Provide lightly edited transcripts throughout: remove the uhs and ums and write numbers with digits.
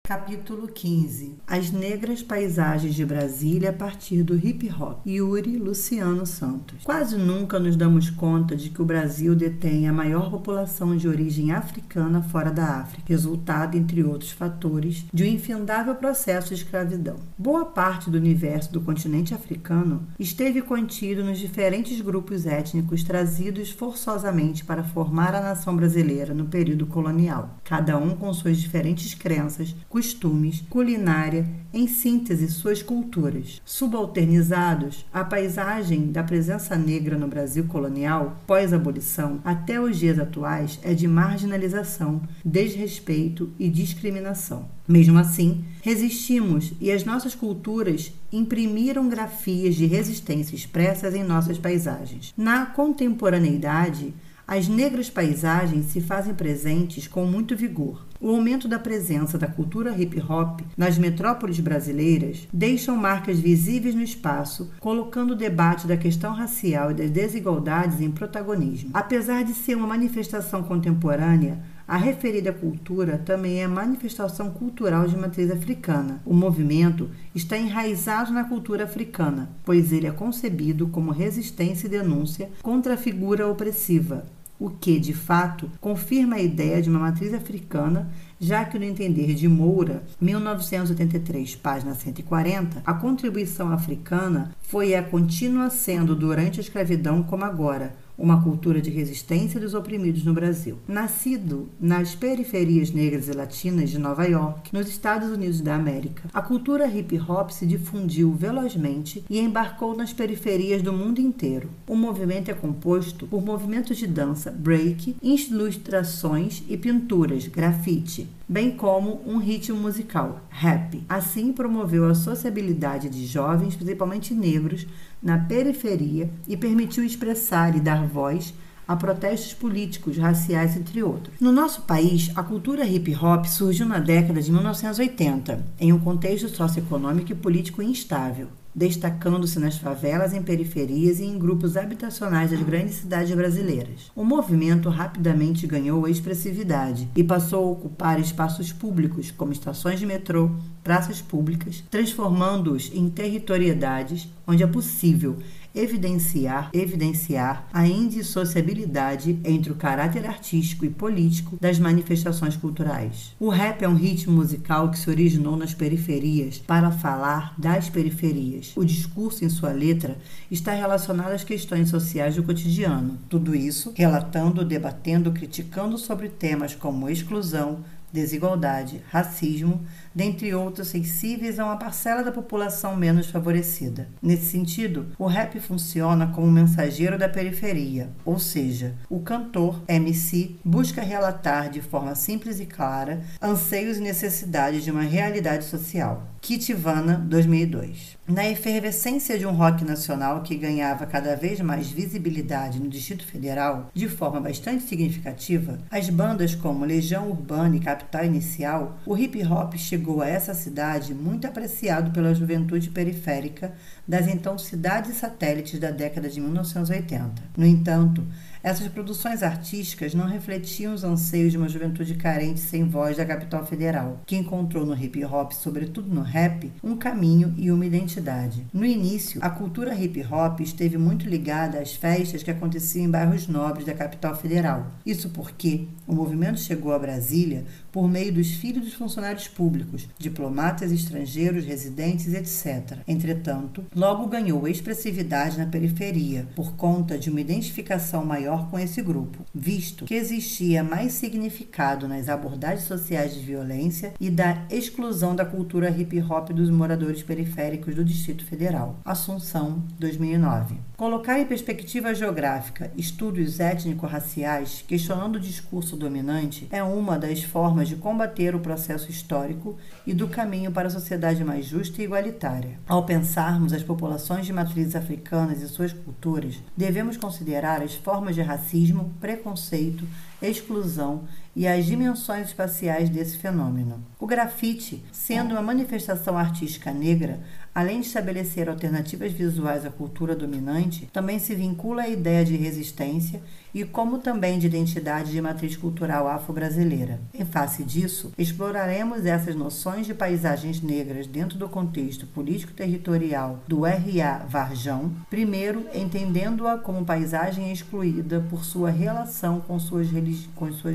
Capítulo 15. As negras paisagens de Brasília a partir do hip hop. Yuri Luciano Santos. Quase nunca nos damos conta de que o Brasil detém a maior população de origem africana fora da África, resultado, entre outros fatores, de um infindável processo de escravidão. Boa parte do universo do continente africano esteve contido nos diferentes grupos étnicos trazidos forçosamente para formar a nação brasileira no período colonial, cada um com suas diferentes crenças, costumes, culinária, em síntese suas culturas. Subalternizados, a paisagem da presença negra no Brasil colonial, pós-abolição, até os dias atuais, é de marginalização, desrespeito e discriminação. Mesmo assim, resistimos e as nossas culturas imprimiram grafias de resistência expressas em nossas paisagens. Na contemporaneidade, as negras paisagens se fazem presentes com muito vigor. O aumento da presença da cultura hip-hop nas metrópoles brasileiras deixam marcas visíveis no espaço, colocando o debate da questão racial e das desigualdades em protagonismo. Apesar de ser uma manifestação contemporânea, a referida cultura também é manifestação cultural de matriz africana. O movimento está enraizado na cultura africana, pois ele é concebido como resistência e denúncia contra a figura opressiva, o que, de fato, confirma a ideia de uma matriz africana, já que, no entender de Moura, 1983, página 140, a contribuição africana foi e é contínua sendo, durante a escravidão como agora, uma cultura de resistência dos oprimidos no Brasil. Nascido nas periferias negras e latinas de Nova York, nos Estados Unidos da América, a cultura hip-hop se difundiu velozmente e embarcou nas periferias do mundo inteiro. O movimento é composto por movimentos de dança, break, ilustrações e pinturas, grafite, bem como um ritmo musical, rap. Assim, promoveu a sociabilidade de jovens, principalmente negros, na periferia e permitiu expressar e dar voz a protestos políticos, raciais, entre outros. No nosso país, a cultura hip-hop surgiu na década de 1980, em um contexto socioeconômico e político instável, destacando-se nas favelas, em periferias e em grupos habitacionais das grandes cidades brasileiras. O movimento rapidamente ganhou expressividade e passou a ocupar espaços públicos, como estações de metrô, praças públicas, transformando-os em territorialidades onde é possível evidenciar a indissociabilidade entre o caráter artístico e político das manifestações culturais. O rap é um ritmo musical que se originou nas periferias para falar das periferias. O discurso em sua letra está relacionado às questões sociais do cotidiano. Tudo isso relatando, debatendo, criticando sobre temas como exclusão, desigualdade, racismo, dentre outros sensíveis a uma parcela da população menos favorecida. Nesse sentido, o rap funciona como mensageiro da periferia, ou seja, o cantor, MC, busca relatar de forma simples e clara anseios e necessidades de uma realidade social. Kitivana, 2002. Na efervescência de um rock nacional que ganhava cada vez mais visibilidade no Distrito Federal, de forma bastante significativa, as bandas como Legião Urbana e Capital Inicial, o hip-hop chegou a essa cidade muito apreciado pela juventude periférica das então cidades satélites da década de 1980. No entanto, essas produções artísticas não refletiam os anseios de uma juventude carente sem voz da capital federal, que encontrou no hip-hop, sobretudo no rap, um caminho e uma identidade. No início, a cultura hip-hop esteve muito ligada às festas que aconteciam em bairros nobres da capital federal. Isso porque o movimento chegou a Brasília por meio dos filhos dos funcionários públicos, diplomatas estrangeiros, residentes, etc. Entretanto, logo ganhou expressividade na periferia, por conta de uma identificação maior com esse grupo, visto que existia mais significado nas abordagens sociais de violência e da exclusão da cultura hip-hop dos moradores periféricos do Distrito Federal. Assunção, 2009. Colocar em perspectiva geográfica estudos étnico-raciais, questionando o discurso dominante, é uma das formas de combater o processo histórico e do caminho para a sociedade mais justa e igualitária. Ao pensarmos as populações de matrizes africanas e suas culturas, devemos considerar as formas de racismo, preconceito, exclusão e as dimensões espaciais desse fenômeno. O grafite, sendo uma manifestação artística negra, além de estabelecer alternativas visuais à cultura dominante, também se vincula à ideia de resistência e como também de identidade de matriz cultural afro-brasileira. Em face disso, exploraremos essas noções de paisagens negras dentro do contexto político-territorial do R.A. Varjão, primeiro entendendo-a como paisagem excluída por sua relação com suas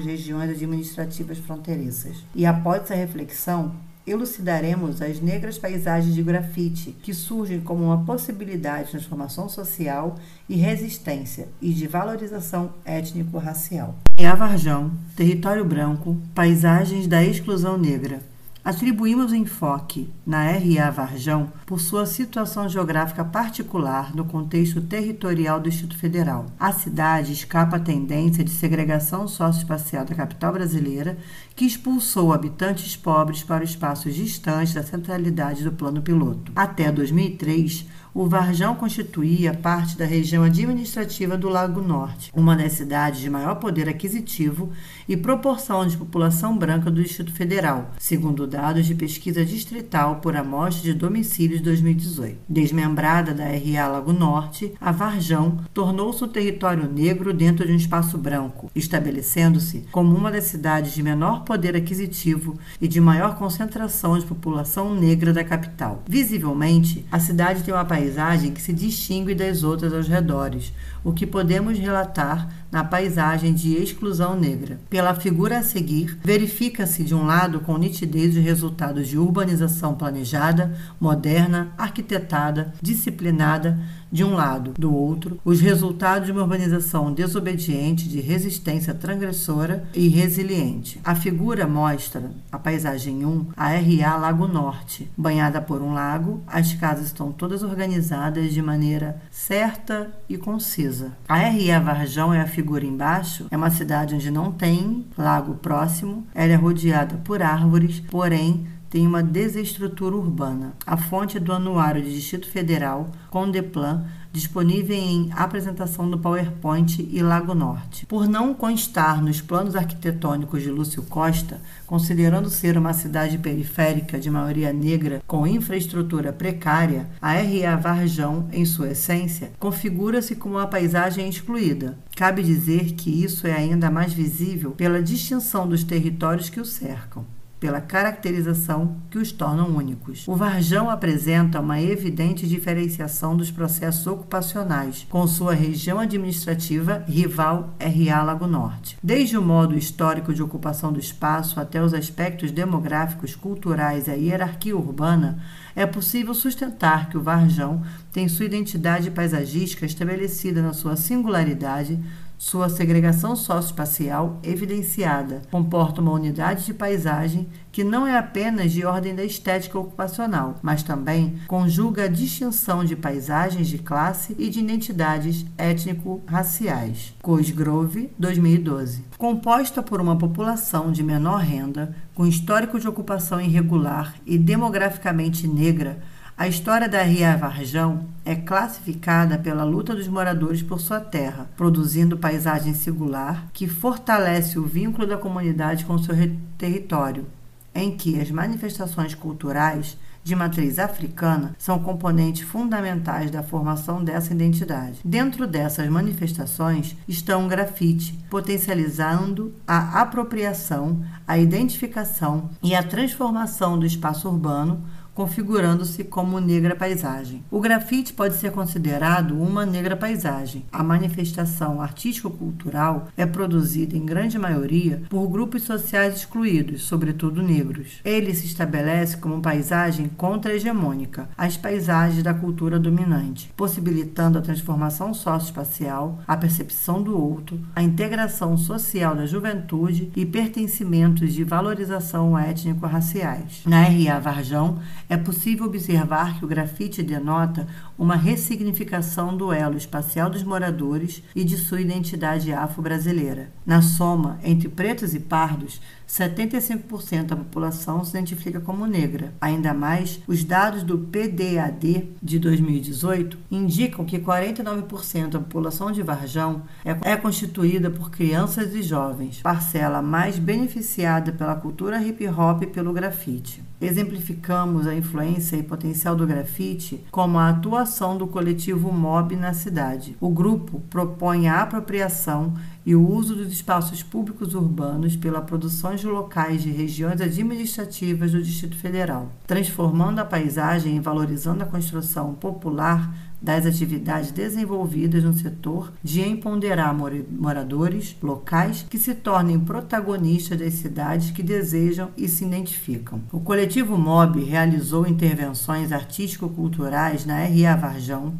regiões administrativas fronteiriças. E após essa reflexão, elucidaremos as negras paisagens de grafite, que surgem como uma possibilidade de transformação social e resistência e de valorização étnico-racial. R.A. Varjão, Território Branco, Paisagens da Exclusão Negra. Atribuímos enfoque na R.A. Varjão por sua situação geográfica particular no contexto territorial do Distrito Federal. A cidade escapa à tendência de segregação socioespacial da capital brasileira, que expulsou habitantes pobres para espaços distantes da centralidade do plano piloto. Até 2003, o Varjão constituía parte da região administrativa do Lago Norte, uma das cidades de maior poder aquisitivo e proporção de população branca do Distrito Federal, segundo dados de pesquisa distrital por amostra de domicílios de 2018. Desmembrada da R.A. Lago Norte, a Varjão tornou-se um território negro dentro de um espaço branco, estabelecendo-se como uma das cidades de menor poder aquisitivo e de maior concentração de população negra da capital. Visivelmente, a cidade tem uma paisagem que se distingue das outras aos redores, o que podemos relatar na paisagem de exclusão negra. Pela figura a seguir, verifica-se de um lado com nitidez os resultados de urbanização planejada, moderna, arquitetada, disciplinada, de um lado, do outro, os resultados de uma urbanização desobediente, de resistência transgressora e resiliente. A figura mostra, a paisagem 1, a R.A. Lago Norte. Banhada por um lago, as casas estão todas organizadas de maneira certa e concisa. A R.A. Varjão é a figura embaixo, é uma cidade onde não tem lago próximo, ela é rodeada por árvores, porém tem uma desestrutura urbana. A fonte é do Anuário de Distrito Federal, Condeplan, disponível em apresentação do PowerPoint e Lago Norte. Por não constar nos planos arquitetônicos de Lúcio Costa, considerando ser uma cidade periférica de maioria negra com infraestrutura precária, a R.A. Varjão, em sua essência, configura-se como uma paisagem excluída. Cabe dizer que isso é ainda mais visível pela distinção dos territórios que o cercam, pela caracterização que os tornam únicos. O Varjão apresenta uma evidente diferenciação dos processos ocupacionais, com sua região administrativa rival R.A. Lago Norte. Desde o modo histórico de ocupação do espaço até os aspectos demográficos, culturais e a hierarquia urbana, é possível sustentar que o Varjão tem sua identidade paisagística estabelecida na sua singularidade, sua segregação socioespacial evidenciada, comporta uma unidade de paisagem que não é apenas de ordem da estética ocupacional, mas também conjuga a distinção de paisagens de classe e de identidades étnico-raciais. Cosgrove, 2012. Composta por uma população de menor renda, com histórico de ocupação irregular e demograficamente negra, a história da R.A. Varjão é classificada pela luta dos moradores por sua terra, produzindo paisagem singular que fortalece o vínculo da comunidade com seu território, em que as manifestações culturais de matriz africana são componentes fundamentais da formação dessa identidade. Dentro dessas manifestações estão o grafite, potencializando a apropriação, a identificação e a transformação do espaço urbano, configurando-se como negra paisagem. O grafite pode ser considerado uma negra paisagem. A manifestação artístico-cultural é produzida, em grande maioria, por grupos sociais excluídos, sobretudo negros. Ele se estabelece como paisagem contra-hegemônica, as paisagens da cultura dominante, possibilitando a transformação socioespacial, a percepção do outro, a integração social da juventude e pertencimentos de valorização étnico-raciais. Na R.A. Varjão, é possível observar que o grafite denota uma ressignificação do elo espacial dos moradores e de sua identidade afro-brasileira. Na soma entre pretos e pardos, 75% da população se identifica como negra. Ainda mais, os dados do PDAD de 2018 indicam que 49% da população de Varjão é constituída por crianças e jovens, parcela mais beneficiada pela cultura hip-hop e pelo grafite. Exemplificamos a influência e potencial do grafite como a atuação do coletivo MOB na cidade. O grupo propõe a apropriação e o uso dos espaços públicos urbanos pela produções locais de regiões administrativas do Distrito Federal, transformando a paisagem e valorizando a construção popular das atividades desenvolvidas no setor de empoderar moradores locais que se tornem protagonistas das cidades que desejam e se identificam. O coletivo MOB realizou intervenções artístico-culturais na RA Varjão,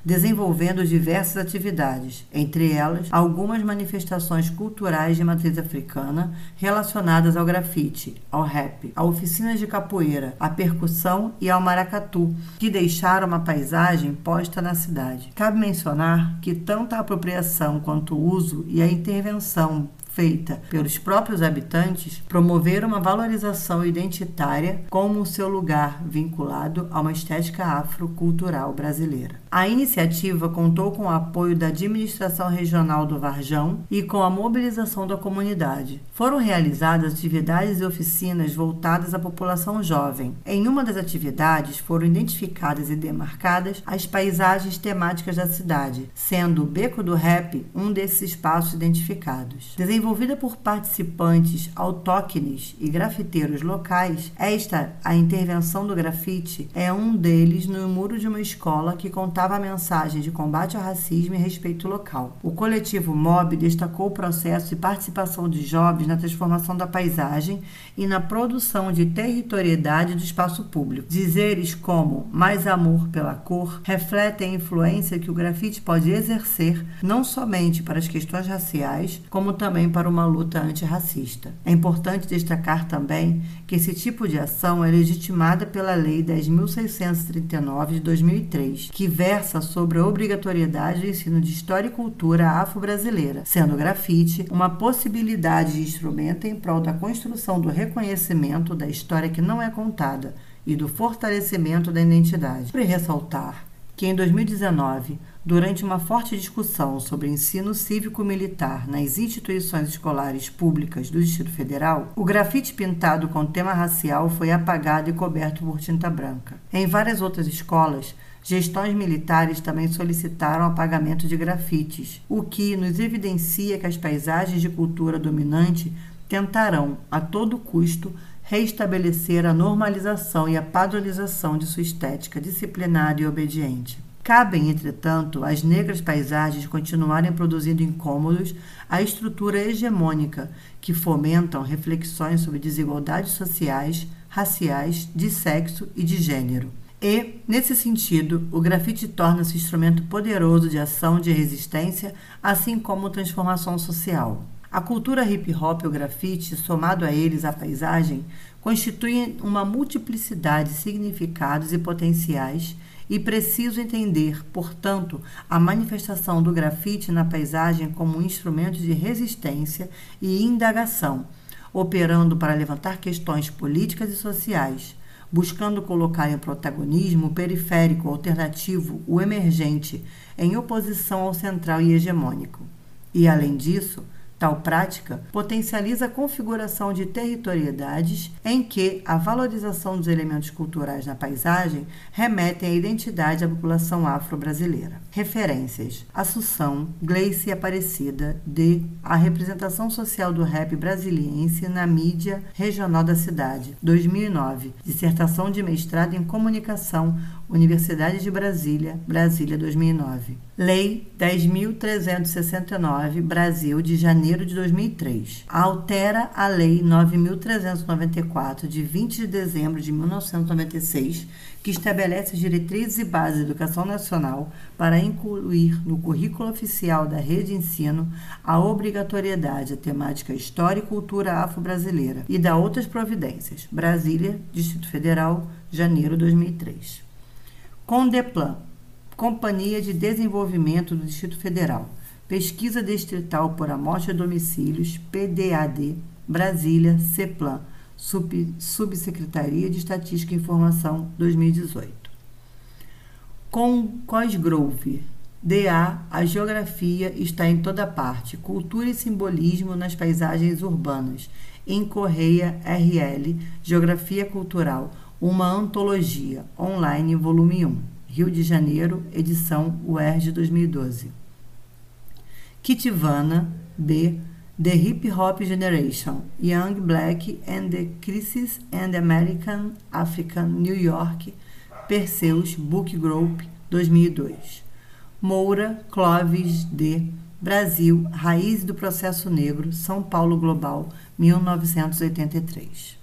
desenvolvendo diversas atividades, entre elas algumas manifestações culturais de matriz africana relacionadas ao grafite, ao rap, a oficinas de capoeira, à percussão e ao maracatu, que deixaram uma paisagem posta na cidade. Cabe mencionar que tanto a apropriação quanto o uso e a intervenção feita pelos próprios habitantes promoveram uma valorização identitária como o seu lugar vinculado a uma estética afrocultural brasileira. A iniciativa contou com o apoio da administração regional do Varjão e com a mobilização da comunidade. Foram realizadas atividades e oficinas voltadas à população jovem. Em uma das atividades foram identificadas e demarcadas as paisagens temáticas da cidade, sendo o Beco do Rap um desses espaços identificados. Desenvolvida por participantes autóctones e grafiteiros locais, a intervenção do grafite é um deles no muro de uma escola que contava a mensagem de combate ao racismo e respeito local. O coletivo MOB destacou o processo de participação de jovens na transformação da paisagem e na produção de territorialidade do espaço público. Dizeres como mais amor pela cor refletem a influência que o grafite pode exercer não somente para as questões raciais, como também para uma luta antirracista. É importante destacar também que esse tipo de ação é legitimada pela Lei 10.639 de 2003, que versa sobre a obrigatoriedade do ensino de história e cultura afro-brasileira, sendo o grafite uma possibilidade de instrumento em prol da construção do reconhecimento da história que não é contada e do fortalecimento da identidade. Para ressaltar que em 2019, durante uma forte discussão sobre ensino cívico-militar nas instituições escolares públicas do Distrito Federal, o grafite pintado com tema racial foi apagado e coberto por tinta branca. Em várias outras escolas, gestões militares também solicitaram apagamento de grafites, o que nos evidencia que as paisagens de cultura dominante tentarão, a todo custo, reestabelecer a normalização e a padronização de sua estética disciplinada e obediente. Cabem, entretanto, às negras paisagens continuarem produzindo incômodos à estrutura hegemônica que fomentam reflexões sobre desigualdades sociais, raciais, de sexo e de gênero. E, nesse sentido, o grafite torna-se instrumento poderoso de ação de resistência, assim como transformação social. A cultura hip-hop e o grafite, somado a eles a paisagem, constituem uma multiplicidade de significados e potenciais e preciso entender, portanto, a manifestação do grafite na paisagem como um instrumento de resistência e indagação, operando para levantar questões políticas e sociais, buscando colocar em protagonismo o periférico, o alternativo, o emergente, em oposição ao central e hegemônico. E, além disso, tal prática potencializa a configuração de territorialidades em que a valorização dos elementos culturais na paisagem remetem à identidade da população afro-brasileira. Referências: Assunção, Gleice e Aparecida, de A Representação Social do Rap Brasiliense na Mídia Regional da Cidade, 2009. Dissertação de mestrado em Comunicação, Universidade de Brasília, Brasília, 2009. Lei 10.369, Brasil, de janeiro de 2003. Altera a Lei 9.394, de 20 de dezembro de 1996, que estabelece as diretrizes e bases da educação nacional para incluir no currículo oficial da rede de ensino a obrigatoriedade da temática História e Cultura Afro-Brasileira e da outras providências. Brasília, Distrito Federal, janeiro de 2003. Condeplan, Companhia de Desenvolvimento do Distrito Federal. Pesquisa Distrital por Amostra de Domicílios, PDAD, Brasília, CEPLAN, Subsecretaria de Estatística e Informação, 2018. Cosgrove, DA, a geografia está em toda parte, cultura e simbolismo nas paisagens urbanas. Em Correia, RL, Geografia Cultural, uma antologia, online, volume 1. Rio de Janeiro, edição UERJ 2012. Kittivana, B. The Hip Hop Generation, Young Black and the Crisis and American African, New York, Perseus Book Group, 2002. Moura, Clóvis D. Brasil, Raiz do Processo Negro, São Paulo Global, 1983.